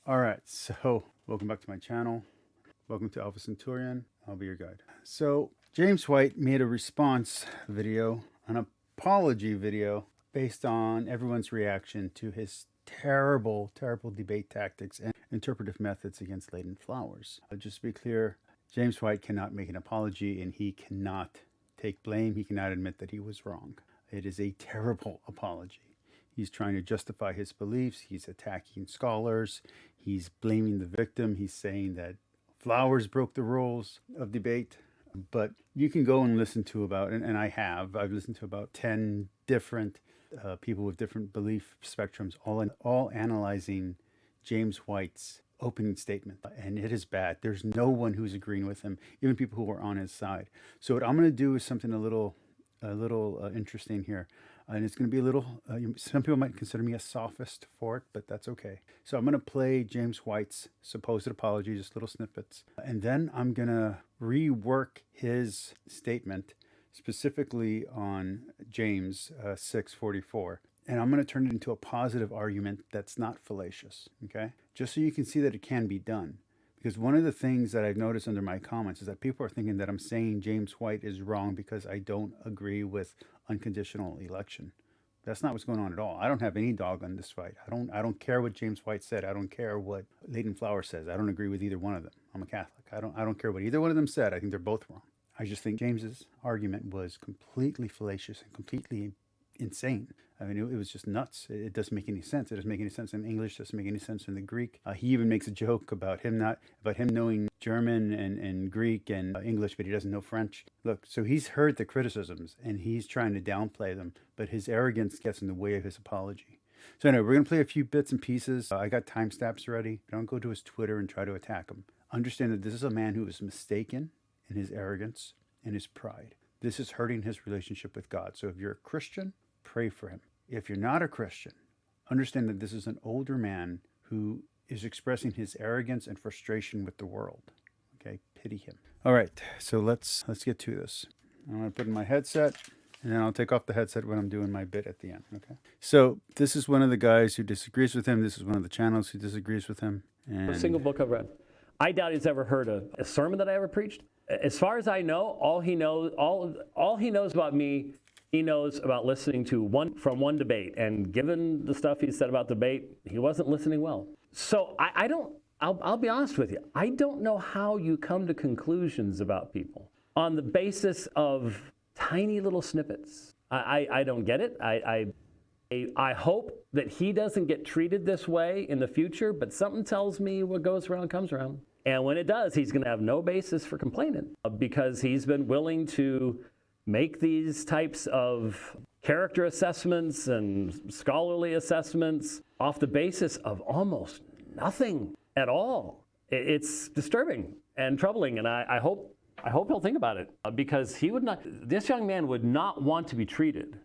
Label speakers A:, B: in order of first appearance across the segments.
A: All right, so welcome back to my channel. Welcome to Alpha Centurion. I'll be your guide. So James White made a response video, an apology video, based on everyone's reaction to his terrible debate tactics and interpretive methods against Leighton Flowers. Just to be clear, James White cannot make an apology and he cannot take blame. He cannot admit that he was wrong. It is a terrible apology. He's trying to justify his beliefs. He's attacking scholars. He's blaming the victim. He's saying that Flowers broke the rules of debate. But you can go and listen to about, and I've listened to about 10 different people with different belief spectrums, all analyzing James White's opening statement. And it is bad. There's no one who's agreeing with him, even people who are on his side. So what I'm going to do is something a little interesting here. And it's going to be a little, some people might consider me a sophist for it, but that's okay. So I'm going to play James White's supposed apology, just little snippets. And then I'm going to rework his statement specifically on James 6:44. And I'm going to turn it into a positive argument that's not fallacious, okay? Just so you can see that it can be done. Because one of the things that I've noticed under my comments is that people are thinking that I'm saying James White is wrong because I don't agree with unconditional election. That's not what's going on at all. I don't have any dog on this fight. I don't care what James White said. I don't care what Leighton Flowers says. I don't agree with either one of them. I'm a Catholic. I don't care what either one of them said. I think they're both wrong. I just think James's argument was completely fallacious and completely insane. I mean, it was just nuts. It doesn't make any sense. It doesn't make any sense in English. It doesn't make any sense in the Greek. He even makes a joke about him knowing German and Greek and English, but he doesn't know French. Look, so he's heard the criticisms and he's trying to downplay them, but his arrogance gets in the way of his apology. So anyway, we're going to play a few bits and pieces. I got timestamps ready. Don't go to his Twitter and try to attack him. Understand that this is a man who is mistaken in his arrogance and his pride. This is hurting his relationship with God. So if you're a Christian, pray for him. If you're not a Christian, understand that this is an older man who is expressing his arrogance and frustration with the world. Okay, pity him. All right, so let's get to this. I'm going to put in my headset, and then I'll take off the headset when I'm doing my bit at the end. Okay. So this is one of the guys who disagrees with him. This is one of the channels who disagrees with him. And
B: a single book I've read. I doubt he's ever heard a sermon that I ever preached. As far as I know, all he knows about me, he knows about listening to one debate. And given the stuff he said about debate, he wasn't listening well. So I'll be honest with you. I don't know how you come to conclusions about people on the basis of tiny little snippets. I don't get it. I hope that he doesn't get treated this way in the future, but something tells me what goes around comes around. And when it does, he's going to have no basis for complaining because he's been willing to make these types of character assessments and scholarly assessments off the basis of almost nothing at all. It's disturbing and troubling, and I hope he'll think about it because this young man would not want to be treated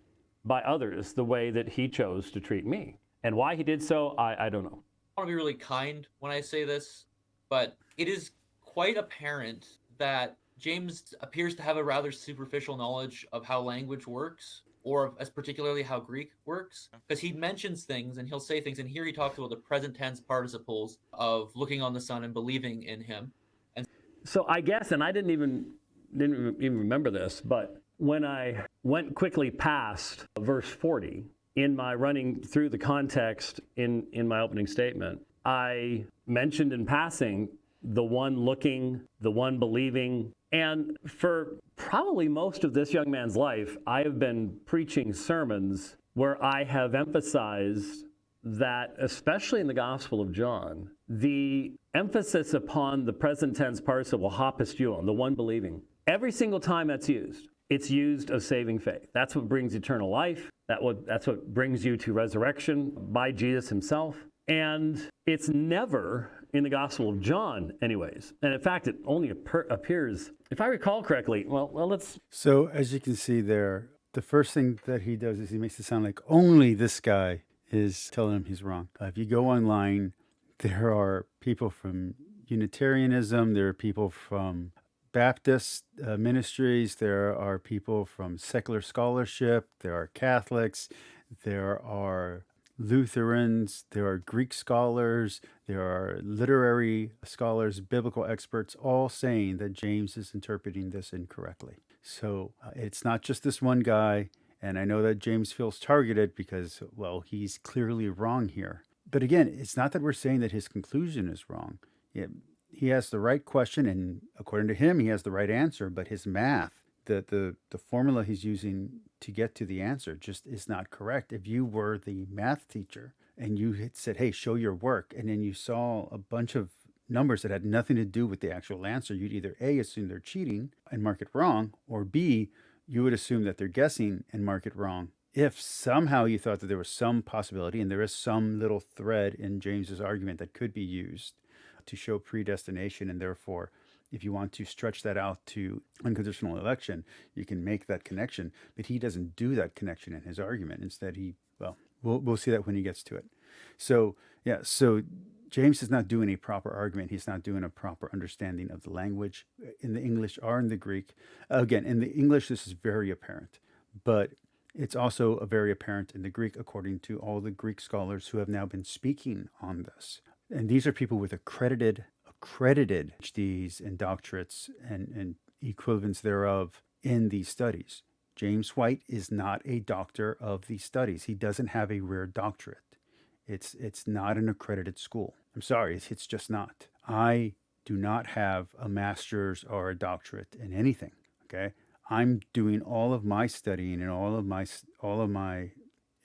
B: by others the way that he chose to treat me. And why he did so, I don't know.
C: I want to be really kind when I say this, but it is quite apparent that James appears to have a rather superficial knowledge of how language works, or as particularly how Greek works, because he mentions things and he'll say things, and here he talks about the present tense participles of looking on the Son and believing in him. And
B: so I guess, and I didn't even remember this, but when I went quickly past verse 40 in my running through the context in my opening statement, I mentioned in passing the one looking, the one believing. And for probably most of this young man's life, I have been preaching sermons where I have emphasized that, especially in the Gospel of John, the emphasis upon the present tense participle hopistuon, the one believing. Every single time that's used, it's used of saving faith. That's what brings eternal life. That's what brings you to resurrection by Jesus himself. And it's never in the Gospel of John, anyways. And in fact, it only appears, if I recall correctly, well, let's...
A: So as you can see there, the first thing that he does is he makes it sound like only this guy is telling him he's wrong. If you go online, there are people from Unitarianism, there are people from Baptist ministries, there are people from secular scholarship, there are Catholics, there are Lutherans, there are Greek scholars, there are literary scholars, biblical experts, all saying that James is interpreting this incorrectly. So it's not just this one guy. And I know that James feels targeted because, well, he's clearly wrong here. But again, it's not that we're saying that his conclusion is wrong. He has the right question, and according to him, he has the right answer, but his math, the formula he's using to get to the answer just is not correct. If you were the math teacher and you had said, hey, show your work, and then you saw a bunch of numbers that had nothing to do with the actual answer, you'd either A, assume they're cheating and mark it wrong, or B, you would assume that they're guessing and mark it wrong. If somehow you thought that there was some possibility, and there is some little thread in James's argument that could be used to show predestination, and therefore, if you want to stretch that out to unconditional election, you can make that connection. But he doesn't do that connection in his argument. Instead, we'll see that when he gets to it. So James is not doing a proper argument. He's not doing a proper understanding of the language in the English or in the Greek. Again, in the English, this is very apparent, but it's also very apparent in the Greek, according to all the Greek scholars who have now been speaking on this. And these are people with accredited PhDs and doctorates and equivalents thereof in these studies. James White is not a doctor of these studies. He doesn't have a rare doctorate. It's not an accredited school. I'm sorry, it's just not. I do not have a master's or a doctorate in anything. Okay, I'm doing all of my studying and all of my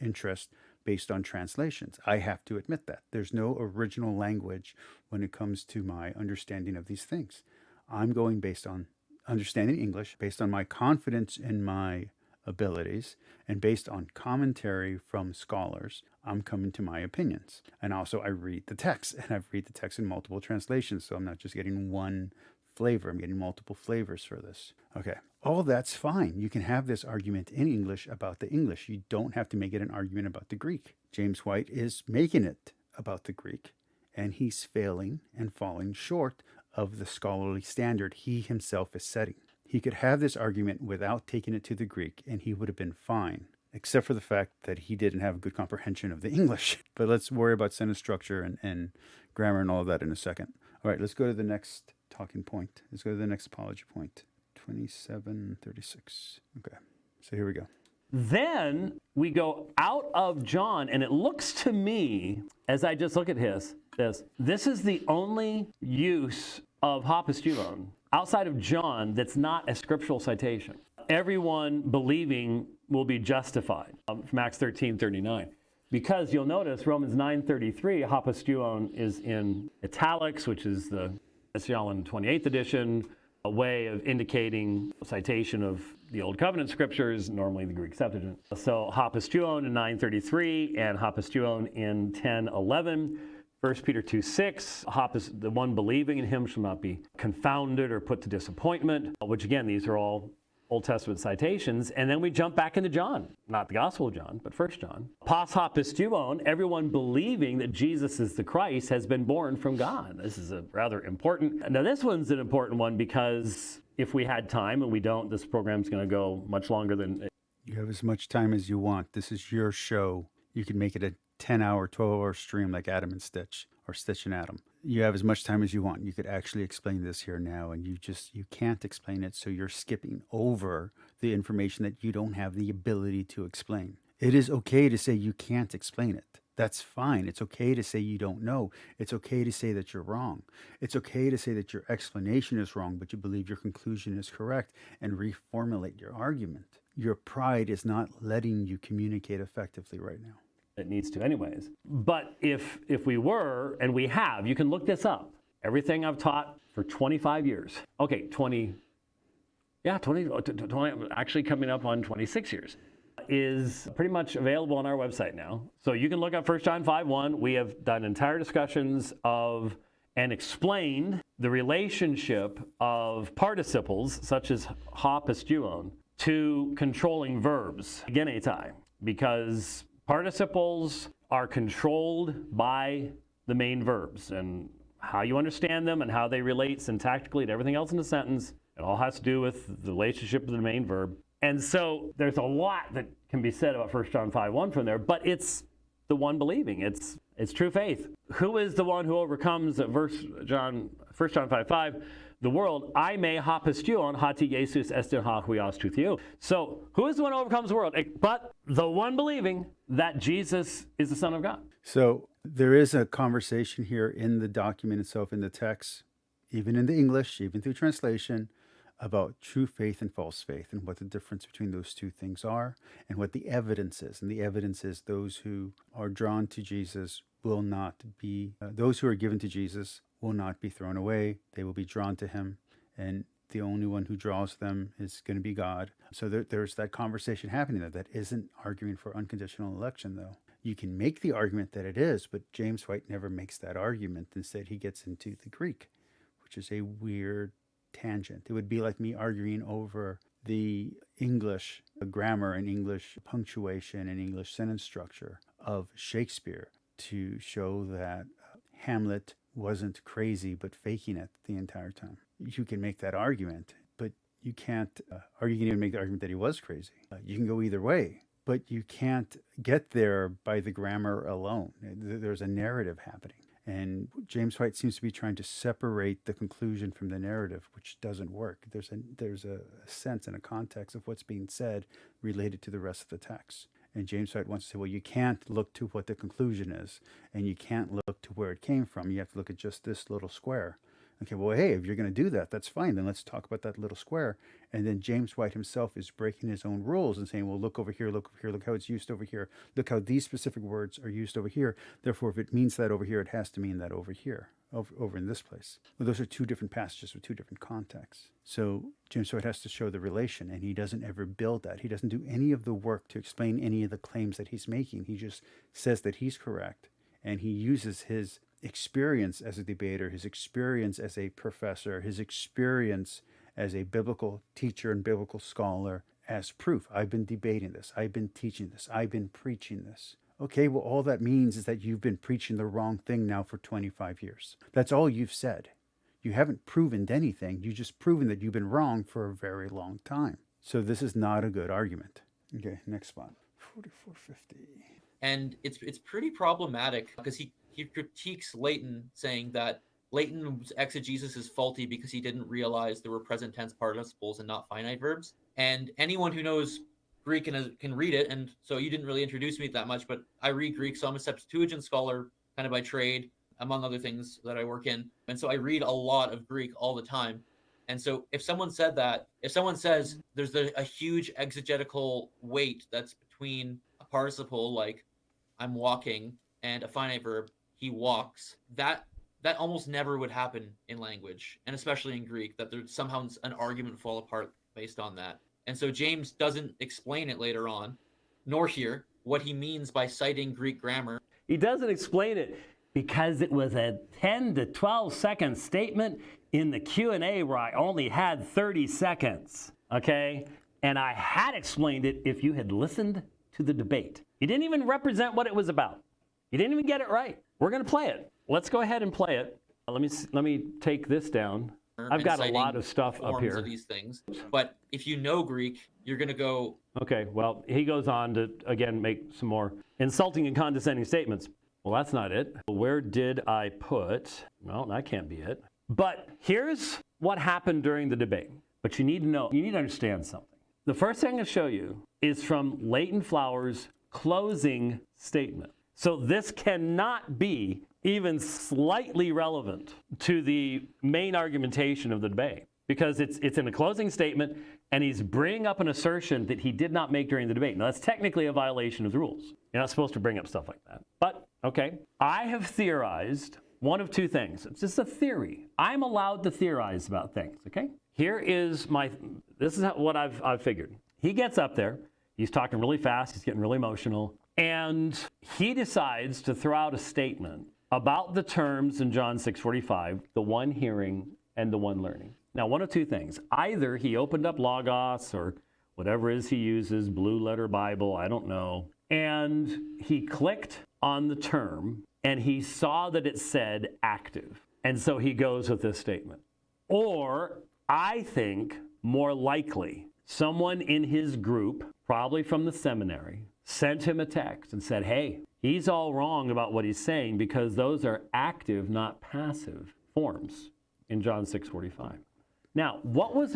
A: interest based on translations. I have to admit that there's no original language when it comes to my understanding of these things. I'm going based on understanding English, based on my confidence in my abilities, and based on commentary from scholars. I'm coming to my opinions. And also I read the text, and I read the text in multiple translations. So I'm not just getting one flavor, I'm getting multiple flavors for this. Okay, all that's fine. You can have this argument in English about the English. You don't have to make it an argument about the Greek. James White is making it about the Greek, and he's failing and falling short of the scholarly standard he himself is setting. He could have this argument without taking it to the Greek, and he would have been fine, except for the fact that he didn't have a good comprehension of the English. But let's worry about sentence structure and grammar and all of that in a second. All right, let's go to the next talking point. Let's go to the next apology point, 2736. Okay, so here we go.
B: Then we go out of John, and it looks to me, as I just look at this is the only use of hapastuon outside of John that's not a scriptural citation. Everyone believing will be justified, from Acts 13:39. Because you'll notice Romans 9:33, hapastuon is in italics, which is the Allen 28th edition, a way of indicating a citation of the Old Covenant scriptures, normally the Greek Septuagint. So hapastuon in 9:33 and hapastuon in 10:11. 1 Peter 2:6, the one believing in him shall not be confounded or put to disappointment, which again, these are all Old Testament citations. And then we jump back into John, not the Gospel of John, but 1 John. Pas hapastuon, everyone believing that Jesus is the Christ has been born from God. This is a rather important. Now this one's an important one because if we had time, and we don't, this program's going to go much longer than.
A: You have as much time as you want. This is your show. You can make it a 10-hour, 12-hour stream like Adam and Stitch, or Stitch and Adam. You have as much time as you want. You could actually explain this here now, and you can't explain it, so you're skipping over the information that you don't have the ability to explain. It is okay to say you can't explain it. That's fine. It's okay to say you don't know. It's okay to say that you're wrong. It's okay to say that your explanation is wrong, but you believe your conclusion is correct, and reformulate your argument. Your pride is not letting you communicate effectively right now.
B: It needs to anyways. But if we were, and we have, you can look this up. Everything I've taught for 25 years. Okay, 20, actually coming up on 26 years, is pretty much available on our website now. So you can look up 1 John 5:1. We have done entire discussions of and explained the relationship of participles, such as hapastuon, to controlling verbs, geneti, because participles are controlled by the main verbs, and how you understand them and how they relate syntactically to everything else in the sentence. It all has to do with the relationship of the main verb. And so there's a lot that can be said about 1 John 5:1 from there, but it's the one believing. It's true faith. Who is the one who overcomes, 1 John 5:5, the world? I me hapistion hati Jesus estin ha huios to theo. So who is the one who overcomes the world? But the one believing that Jesus is the Son of God.
A: So there is a conversation here in the document itself, in the text, even in the English, even through translation, about true faith and false faith and what the difference between those two things are and what the evidence is. And the evidence is those who are drawn to Jesus will not be, those who are given to Jesus will not be thrown away. They will be drawn to him. And the only one who draws them is going to be God. So there's that conversation happening there. That isn't arguing for unconditional election, though. You can make the argument that it is, but James White never makes that argument. Instead, he gets into the Greek, which is a weird tangent. It would be like me arguing over the English grammar and English punctuation and English sentence structure of Shakespeare to show that Hamlet wasn't crazy but faking it the entire time. You can make that argument, but you can't, or you can even make the argument that he was crazy. You can go either way, but you can't get there by the grammar alone. There's a narrative happening. And James White seems to be trying to separate the conclusion from the narrative, which doesn't work. There's a sense and a context of what's being said related to the rest of the text. And James White wants to say, well, you can't look to what the conclusion is, and you can't look to where it came from. You have to look at just this little square. Okay, well, hey, if you're going to do that, that's fine. Then let's talk about that little square. And then James White himself is breaking his own rules and saying, well, look over here, look how it's used over here. Look how these specific words are used over here. Therefore, if it means that over here, it has to mean that over here, over in this place. Well, those are two different passages with two different contexts. So James White has to show the relation, and he doesn't ever build that. He doesn't do any of the work to explain any of the claims that he's making. He just says that he's correct, and he uses his experience as a debater, his experience as a professor, his experience as a biblical teacher and biblical scholar as proof. I've been debating this. I've been teaching this. I've been preaching this. Okay, well, all that means is that you've been preaching the wrong thing now for 25 years. That's all you've said. You haven't proven anything. You've just proven that you've been wrong for a very long time. So this is not a good argument. Okay, next spot. 4450.
C: And it's pretty problematic because he critiques Leighton, saying that Leighton's exegesis is faulty because he didn't realize there were present tense participles and not finite verbs. And anyone who knows Greek can read it, and so you didn't really introduce me that much, but I read Greek, so I'm a Septuagint scholar kind of by trade, among other things that I work in. And so I read a lot of Greek all the time. And so if someone says there's a huge exegetical weight that's between a participle like I'm walking and a finite verb, he walks, that almost never would happen in language, and especially in Greek, that there's somehow an argument fall apart based on that. And so James doesn't explain it later on, nor here, what he means by citing Greek grammar.
B: He doesn't explain it because it was a 10 to 12 second statement in the Q&A where I only had 30 seconds, okay? And I had explained it if you had listened to the debate. You didn't even represent what it was about. You didn't even get it right. We're going to play it. Let's go ahead and play it. Let me take this down. I've got a lot of stuff up here.
C: Of these things. But if you know Greek, you're going to go...
B: Okay, well, he goes on to, again, make some more insulting and condescending statements. Well, that's not it. Where did I put... Well, that can't be it. But here's what happened during the debate. But you need to understand something. The first thing I'm going to show you is from Leighton Flowers' closing statement. So this cannot be even slightly relevant to the main argumentation of the debate, because it's in a closing statement, and he's bringing up an assertion that he did not make during the debate. Now, that's technically a violation of the rules. You're not supposed to bring up stuff like that. But, okay, I have theorized one of two things. It's just a theory. I'm allowed to theorize about things, okay? This is what I've figured. He gets up there, he's talking really fast, he's getting really emotional, and he decides to throw out a statement about the terms in John 6:45, the one hearing and the one learning. Now, one of two things. Either he opened up Logos or whatever it is he uses, Blue Letter Bible, I don't know, and he clicked on the term and he saw that it said active. And so he goes with this statement. Or I think more likely someone in his group, probably from the seminary, sent him a text and said, hey, He's all wrong about what he's saying because those are active, not passive forms in John 6:45. Now, what was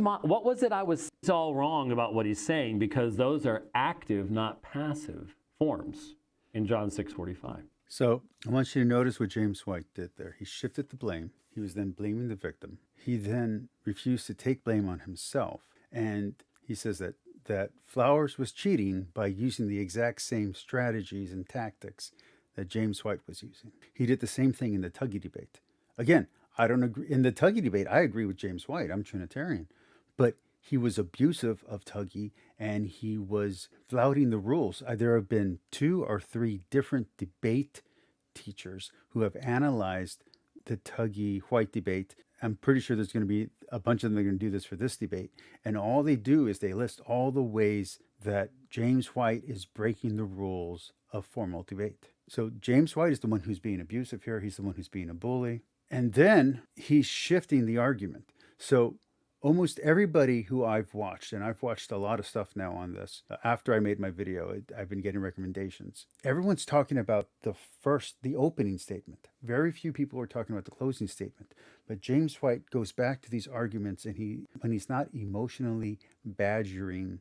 B: it I was all wrong about what he's saying because those are active, not passive forms in John 6:45.
A: So I want you to notice what James White did there. He shifted the blame. He was then blaming the victim. He then refused to take blame on himself. And he says that Flowers was cheating by using the exact same strategies and tactics that James White was using. He did the same thing in the Tuggy debate. Again, I don't agree. In the Tuggy debate, I agree with James White. I'm Trinitarian. But he was abusive of Tuggy and he was flouting the rules. There have been 2 or 3 different debate teachers who have analyzed the Tuggy White debate. I'm pretty sure there's going to be a bunch of them that are going to do this for this debate. And all they do is they list all the ways that James White is breaking the rules of formal debate. So James White is the one who's being abusive here. He's the one who's being a bully. And then he's shifting the argument. So almost everybody who I've watched, and I've watched a lot of stuff now on this, after I made my video, I've been getting recommendations. Everyone's talking about the opening statement. Very few people are talking about the closing statement. But James White goes back to these arguments, and when he's not emotionally badgering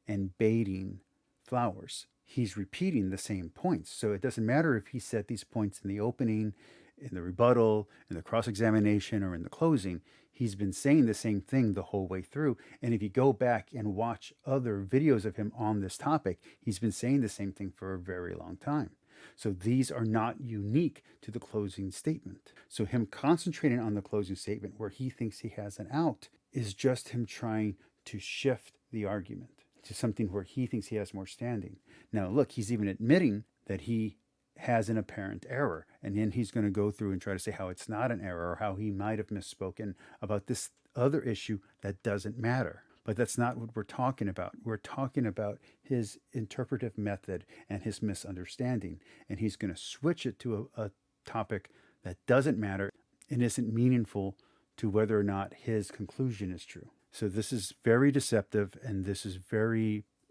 A: and baiting Flowers, he's repeating the same points. So it doesn't matter if he said these points in the opening, in the rebuttal, in the cross-examination, or in the closing. He's been saying the same thing the whole way through. And if you go back and watch other videos of him on this topic, he's been saying the same thing for a very long time. So these are not unique to the closing statement. So him concentrating on the closing statement where he thinks he has an out is just him trying to shift the argument to something where he thinks he has more standing. Now, look, he's even admitting that he has an apparent error. And then he's going to go through and try to say how it's not an error or how he might have misspoken about this other issue that doesn't matter. But that's not what we're talking about. We're talking about his interpretive method and his misunderstanding. And he's going to switch it to a topic that doesn't matter and isn't meaningful to whether or not his conclusion is true. So this is very deceptive, and this is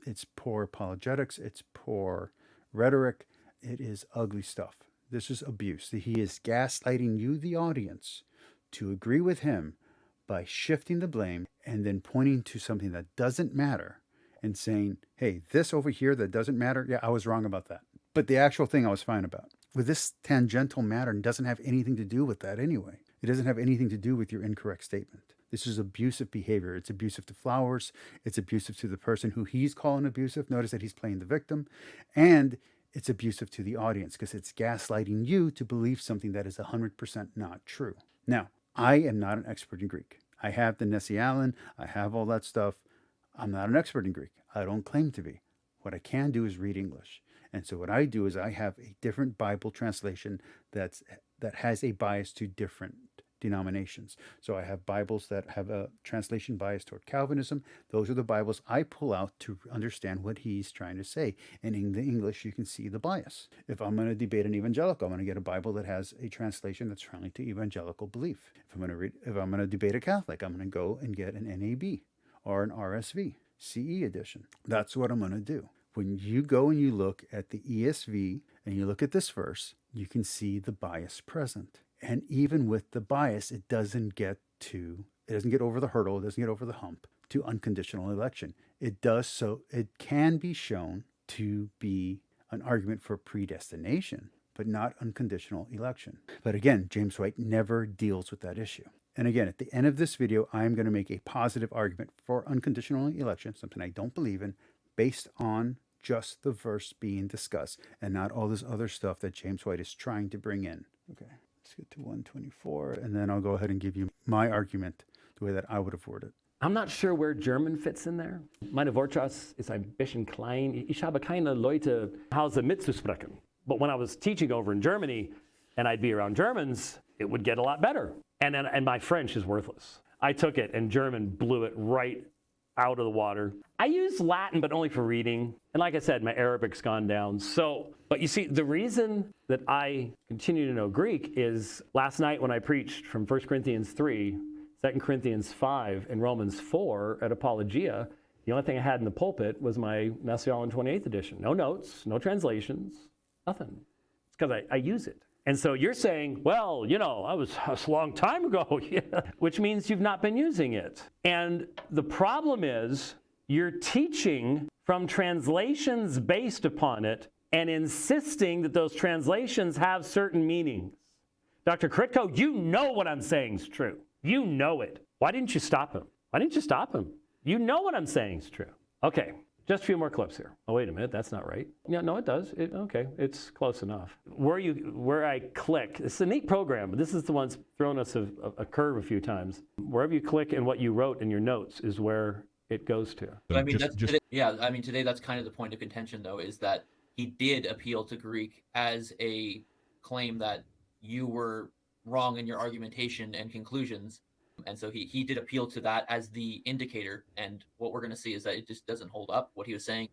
A: it's poor apologetics, it's poor rhetoric. It is ugly stuff. This is abuse. He is gaslighting you, the audience, to agree with him by shifting the blame and then pointing to something that doesn't matter and saying, hey, this over here that doesn't matter, yeah, I was wrong about that. But the actual thing I was fine about. With this tangential matter, doesn't have anything to do with that anyway. It doesn't have anything to do with your incorrect statement. This is abusive behavior. It's abusive to Flowers. It's abusive to the person who he's calling abusive. Notice that he's playing the victim. And it's abusive to the audience because it's gaslighting you to believe something that is 100% not true. Now, I am not an expert in Greek. I have the Nessie Allen. I have all that stuff. I'm not an expert in Greek. I don't claim to be. What I can do is read English. And so what I do is I have a different Bible translation that has a bias to different denominations. So I have Bibles that have a translation bias toward Calvinism. Those are the Bibles I pull out to understand what he's trying to say. And in the English, you can see the bias. If I'm going to debate an evangelical, I'm going to get a Bible that has a translation that's friendly to evangelical belief. If I'm going to debate a Catholic, I'm going to go and get an NAB or an RSV, CE edition. That's what I'm going to do. When you go and you look at the ESV and you look at this verse, you can see the bias present. And even with the bias, it doesn't get over the hurdle, it doesn't get over the hump to unconditional election. It can be shown to be an argument for predestination, but not unconditional election. But again, James White never deals with that issue. And again, at the end of this video, I'm going to make a positive argument for unconditional election, something I don't believe in, based on just the verse being discussed and not all this other stuff that James White is trying to bring in. Okay. Let's get to 124, and then I'll go ahead and give you my argument the way that I would have worded it.
B: I'm not sure where German fits in there. Meine Wortschatz ist ein bisschen klein. Ich habe keine Leute Hause mitzusprechen. But when I was teaching over in Germany and I'd be around Germans, it would get a lot better. And my French is worthless. I took it and German blew it right out of the water. I use Latin, but only for reading. And like I said, my Arabic's gone down. But you see, the reason that I continue to know Greek is last night when I preached from 1 Corinthians 3, 2 Corinthians 5, and Romans 4 at Apologia, the only thing I had in the pulpit was my Nessie Allen 28th edition. No notes, no translations, nothing. It's because I use it. And so you're saying, well, I was a long time ago, which means you've not been using it. And the problem is you're teaching from translations based upon it and insisting that those translations have certain meanings. Dr. Kritko, you know what I'm saying is true. You know it. Why didn't you stop him? Why didn't you stop him? You know what I'm saying is true. Okay, just a few more clips here. Oh, wait a minute, that's not right. Yeah, no, it does. Okay, it's close enough. Where I click, it's a neat program, but this is the one that's thrown us a curve a few times. Wherever you click and what you wrote in your notes is where it goes to.
C: So I mean, today that's kind of the point of contention, though, is that he did appeal to Greek as a claim that you were wrong in your argumentation and conclusions. And so he did appeal to that as the indicator. And what we're going to see is that it just doesn't hold up what he was saying.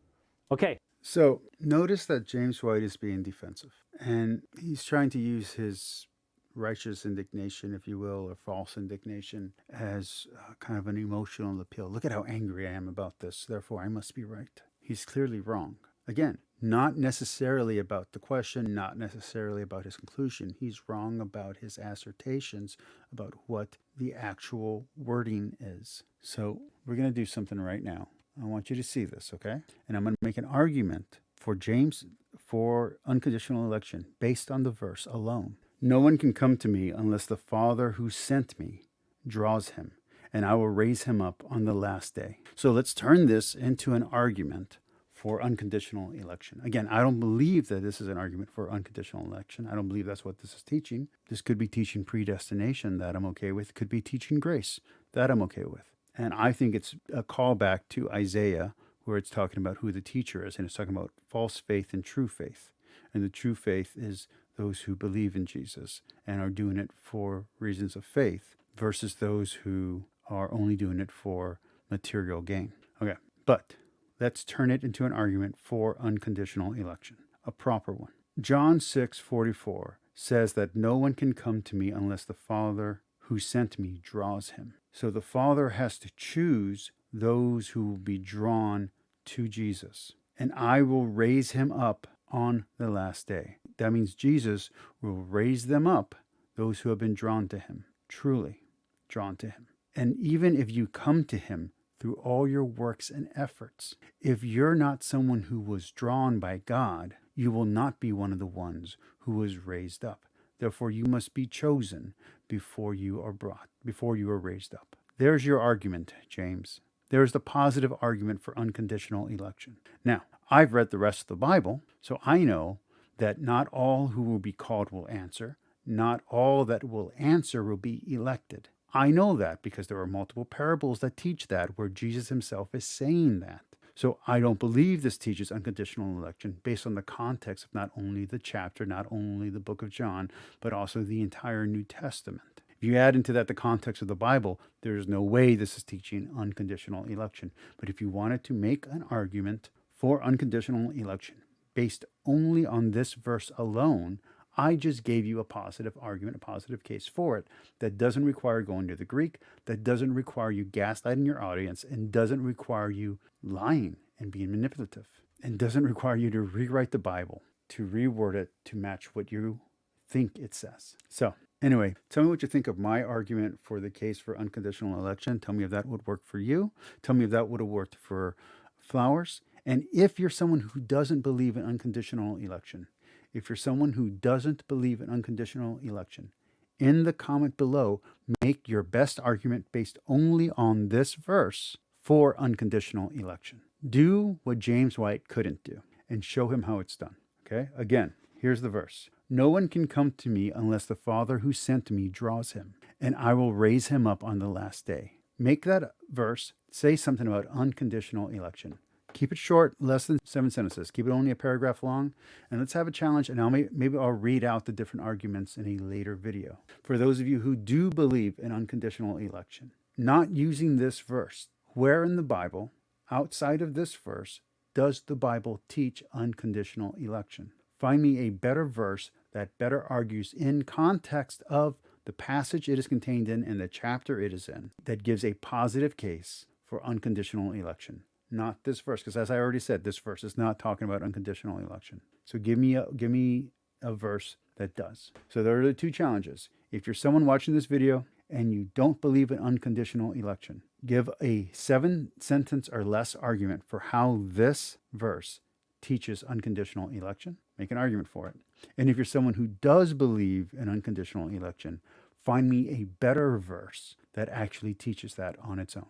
B: Okay.
A: So notice that James White is being defensive. And he's trying to use his righteous indignation, if you will, or false indignation as kind of an emotional appeal. Look at how angry I am about this. Therefore, I must be right. He's clearly wrong. Again, not necessarily about the question, not necessarily about his conclusion. He's wrong about his assertions about what the actual wording is. So we're going to do something right now. I want you to see this, okay? And I'm going to make an argument for James for unconditional election based on the verse alone. No one can come to me unless the Father who sent me draws him, and I will raise him up on the last day. So let's turn this into an argument for unconditional election. Again, I don't believe that this is an argument for unconditional election. I don't believe that's what this is teaching. This could be teaching predestination, that I'm okay with. Could be teaching grace, that I'm okay with. And I think it's a callback to Isaiah, where it's talking about who the teacher is, and it's talking about false faith and true faith. And the true faith is those who believe in Jesus and are doing it for reasons of faith versus those who are only doing it for material gain. Okay, but let's turn it into an argument for unconditional election, a proper one. John 6:44 says that no one can come to me unless the Father who sent me draws him. So the Father has to choose those who will be drawn to Jesus. And I will raise him up on the last day. That means Jesus will raise them up, those who have been drawn to him, truly drawn to him. And even if you come to him through all your works and efforts, if you're not someone who was drawn by God, you will not be one of the ones who was raised up. Therefore, you must be chosen before you are raised up. There's your argument, James. There's the positive argument for unconditional election. Now, I've read the rest of the Bible, so I know that not all who will be called will answer. Not all that will answer will be elected. I know that because there are multiple parables that teach that, where Jesus himself is saying that. So I don't believe this teaches unconditional election based on the context of not only the chapter, not only the book of John, but also the entire New Testament. If you add into that the context of the Bible, there's no way this is teaching unconditional election. But if you wanted to make an argument for unconditional election based only on this verse alone, I just gave you a positive argument, a positive case for it that doesn't require going to the Greek, that doesn't require you gaslighting your audience, and doesn't require you lying and being manipulative, and doesn't require you to rewrite the Bible, to reword it to match what you think it says. So anyway, tell me what you think of my argument for the case for unconditional election. Tell me if that would work for you. Tell me if that would have worked for Flowers. And if you're someone who doesn't believe in unconditional election, if you're someone who doesn't believe in unconditional election, in the comment below, make your best argument based only on this verse for unconditional election. Do what James White couldn't do and show him how it's done. Okay? Again, here's the verse. No one can come to me unless the Father who sent me draws him, and I will raise him up on the last day. Make that verse say something about unconditional election. Keep it short, less than 7 sentences. Keep it only a paragraph long. And let's have a challenge, and maybe I'll read out the different arguments in a later video. For those of you who do believe in unconditional election, not using this verse, where in the Bible, outside of this verse, does the Bible teach unconditional election? Find me a better verse that better argues in context of the passage it is contained in and the chapter it is in, that gives a positive case for unconditional election. Not this verse, because as I already said, this verse is not talking about unconditional election. So give me a verse that does. So there are the two challenges. If you're someone watching this video and you don't believe in unconditional election, give a 7-sentence or less argument for how this verse teaches unconditional election. Make an argument for it. And if you're someone who does believe in unconditional election, find me a better verse that actually teaches that on its own.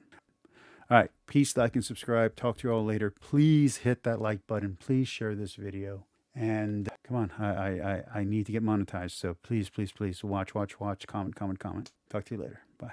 A: All right, peace, like, and subscribe. Talk to you all later. Please hit that like button. Please share this video. And come on, I need to get monetized. So please, please, please watch, comment. Talk to you later. Bye.